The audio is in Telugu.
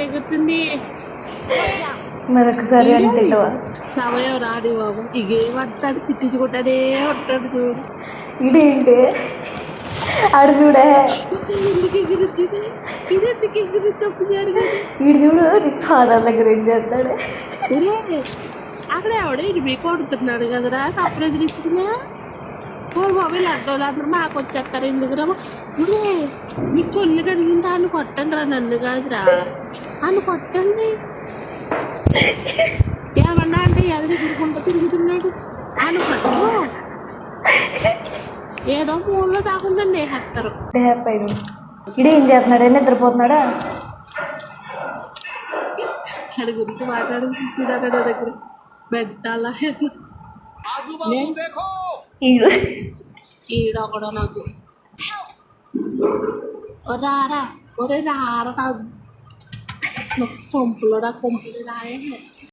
ఎగురుతుంది మరొకసారి అని తింటావా? సమయం రాని బాబు ఇగేమంటాడు చిట్టించుకుంటానే ఉంటాడు చూడు. ఇదేంటి ఆడు చూడే ఎందుకు ఎగురుతుంది ఇదెందుకు ఎగురు తప్పు జరిగింది. వీడు చూడు నీ ఫాదర్ దగ్గర ఏం చేస్తాడు. అక్కడ ఎవడే ఇది మీకు కొడుతున్నాడు కదరా తప్పుడు ఎదిరించుకున్నా మొబైల్ అడ్డోళ్ళు అందరూ మాకు వచ్చేస్తారు ఎందుకురా మీ కొల్లు కడిగిందా అని కొట్టండి రా నన్ను కాదురా అని కొట్టండి. ఏమన్నా అంటే ఎదురు తిరుగుకుంటూ తిరుగుతున్నాడు అని కొట్టు ఏదో మూలలో కాకుండా నేహేస్తారు. ఇడే ఏం చేస్తున్నాడు? నిద్రపోతున్నాడా? అడి గురించి మాట్లాడు దగ్గర పెట్టాలా ఈడొకడో నాకు రారా ఒరే రారా కొంపులో రా కొంపులు రాయండి.